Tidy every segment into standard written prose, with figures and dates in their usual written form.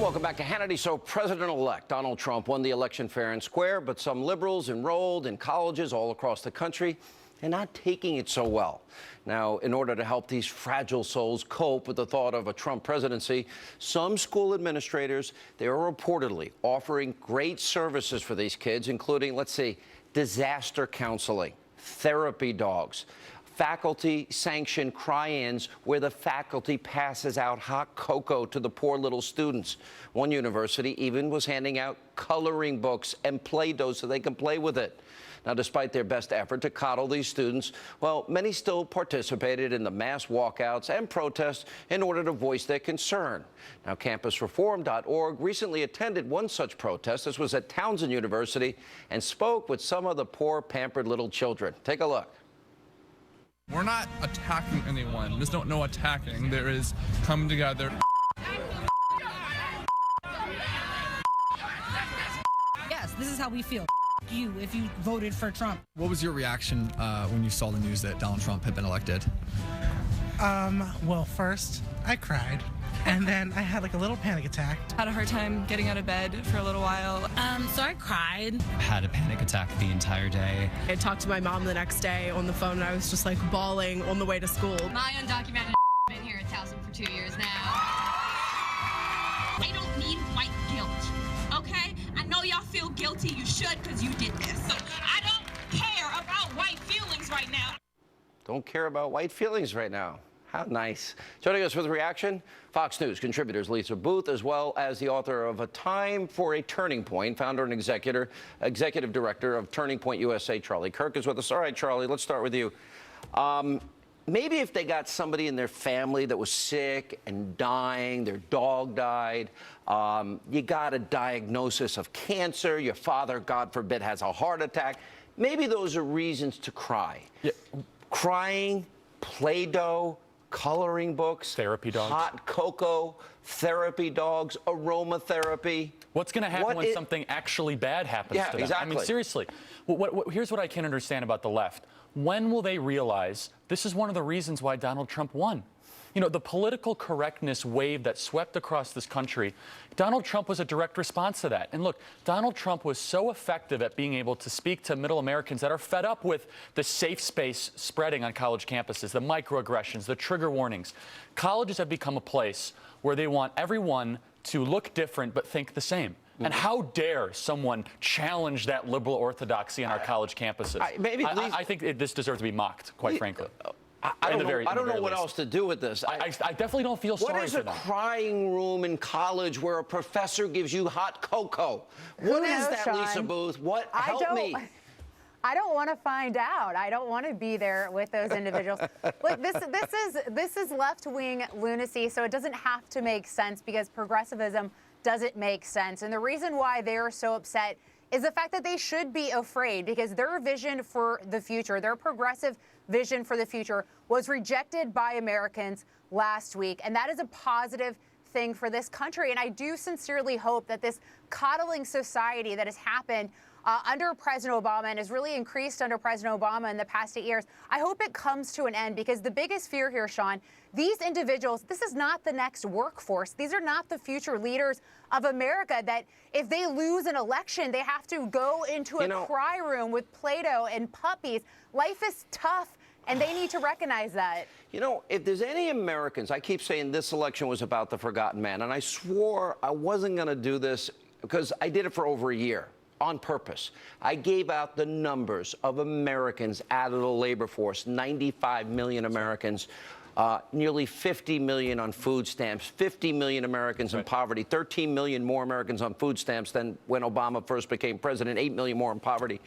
Welcome back to Hannity. So President-elect Donald Trump won the election fair and square, but some liberals enrolled in colleges all across the country and not taking it so well. Now, in order to help these fragile souls cope with the thought of a Trump presidency, some school administrators, they are reportedly offering great services for these kids, including, let's see, disaster counseling, therapy dogs, faculty-sanctioned cry-ins where the faculty passes out hot cocoa to the poor little students. One university even was handing out coloring books and Play-Doh so they can play with it. Now, despite their best effort to coddle these students, well, many still participated in the mass walkouts and protests in order to voice their concern. Now, campusreform.org recently attended one such protest. This was at Townsend University and spoke with some of the poor, pampered little children. Take a look. We're not attacking anyone. There's no attacking. There is coming together. Yes, this is how we feel. You, if you voted for Trump. What was your reaction when you saw the news that Donald Trump had been elected? Well, first, I cried. And then I had like a little panic attack. Had a hard time getting out of bed for a little while. So I cried. Had a panic attack the entire day. I talked to my mom the next day on the phone and I was just like bawling on the way to school. My undocumented been here at Towson for 2 years now. I don't need white guilt, okay? I know y'all feel guilty, you should, because you did this. So I don't care about white feelings right now. Don't care about white feelings right now. How nice. Joining us with a reaction, Fox News contributors Lisa Boothe, as well as the author of A Time for a Turning Point, founder and executive director of Turning Point USA, Charlie Kirk, is with us. All right, Charlie, let's start with you. Maybe if they got somebody in their family that was sick and dying, their dog died, you got a diagnosis of cancer, your father, God forbid, has a heart attack, maybe those are reasons to cry. Yeah. Crying, Play-Doh, coloring books, therapy dogs, hot cocoa, therapy dogs, aromatherapy. What's going to happen when something actually bad happens to them? Exactly. I mean, seriously, here's what I can't understand about the left. When will they realize this is one of the reasons why Donald Trump won? You know, the political correctness wave that swept across this country, Donald Trump was a direct response to that. And look, Donald Trump was so effective at being able to speak to middle Americans that are fed up with the safe space spreading on college campuses, the microaggressions, the trigger warnings. Colleges have become a place where they want everyone to look different but think the same. And how dare someone challenge that liberal orthodoxy on our college campuses? I think this deserves to be mocked, quite frankly. I don't know what else to do with this. I definitely don't feel sorry for them. What is a crying room in college where a professor gives you hot cocoa? What is that, Sean? Lisa Boothe? Help me. I don't want to find out. I don't want to be there with those individuals. Look, this is left-wing lunacy, so it doesn't have to make sense because progressivism doesn't make sense. And the reason why they are so upset is the fact that they should be afraid because their vision for the future, their progressive vision for the future, was rejected by Americans last week. And that is a positive thing for this country. And I do sincerely hope that this coddling society that has happened under President Obama and has really increased under President Obama in the past 8 years, I hope it comes to an end because the biggest fear here, Sean, these individuals, this is not the next workforce. These are not the future leaders of America that if they lose an election, they have to go into a cry room with Play-Doh and puppies. Life is tough. And they need to recognize that. You know, if there's any Americans, I keep saying this election was about the forgotten man, and I swore I wasn't going to do this because I did it for over a year on purpose. I gave out the numbers of Americans out of the labor force, 95 million Americans, nearly 50 million on food stamps, 50 million Americans in poverty, 13 million more Americans on food stamps than when Obama first became president, 8 million more in poverty.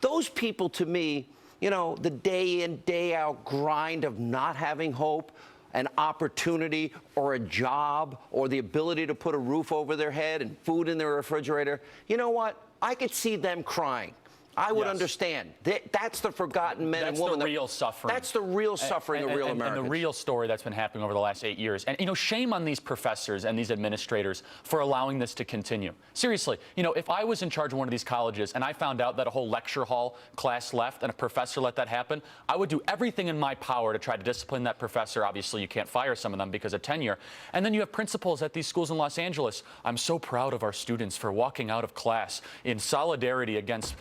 Those people, to me, you know, the day in, day out grind of not having hope, an opportunity or a job or the ability to put a roof over their head and food in their refrigerator. You know what? I could see them crying. I would Yes. understand. That's the forgotten men and women. That's the real suffering. That's the real suffering of real Americans. And the real story that's been happening over the last 8 years. And, shame on these professors and these administrators for allowing this to continue. Seriously, if I was in charge of one of these colleges and I found out that a whole lecture hall class left and a professor let that happen, I would do everything in my power to try to discipline that professor. Obviously, you can't fire some of them because of tenure. And then you have principals at these schools in Los Angeles. I'm so proud of our students for walking out of class in solidarity against,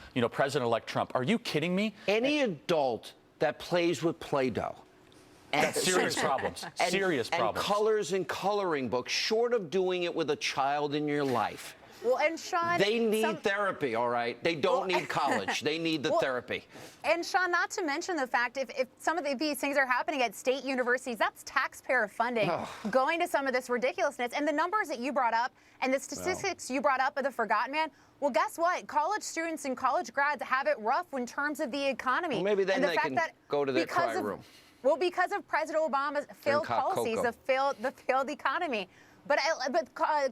President-elect Trump. Are you kidding me? Any adult that plays with Play-Doh. That's serious problems. Serious problems. And colors and coloring books, short of doing it with a child in your life. Well, and Sean, they need therapy, all right? They don't need college. They need the therapy. And Sean, not to mention the fact if some of these things are happening at state universities, that's taxpayer funding going to some of this ridiculousness. And the numbers that you brought up and the statistics you brought up of the forgotten man, well, guess what? College students and college grads have it rough in terms of the economy. Well, maybe then they can go to their cry room. Well, because of President Obama's failed policies, the failed economy. But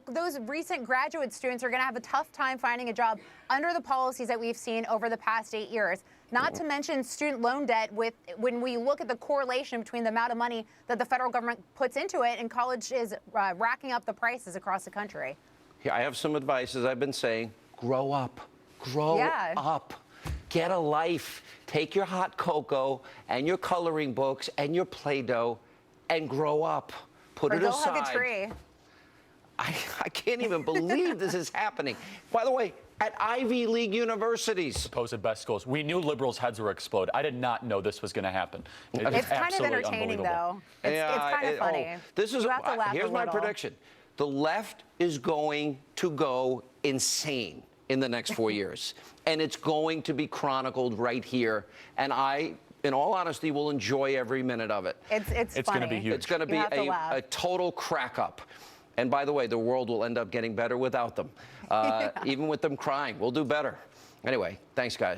those recent graduate students are going to have a tough time finding a job under the policies that we've seen over the past 8 years. Not to mention student loan debt. When we look at the correlation between the amount of money that the federal government puts into it, and college is racking up the prices across the country. Here, I have some advice, as I've been saying. Grow up. Grow up. Get a life. Take your hot cocoa and your coloring books and your Play-Doh and grow up. Put it aside. Go hug a tree. I can't even believe this is happening. By the way, at Ivy League universities. Supposed best schools. We knew liberals' heads were explode. I did not know this was going to happen. It's kind of entertaining, though. It's kind of funny. Here's my prediction. The left is going to go insane in the next 4 years. And it's going to be chronicled right here. And I, in all honesty, will enjoy every minute of it. It's going to be huge. It's going to be a total crack up. And by the way, the world will end up getting better without them. Even with them crying, we'll do better. Anyway, thanks, guys.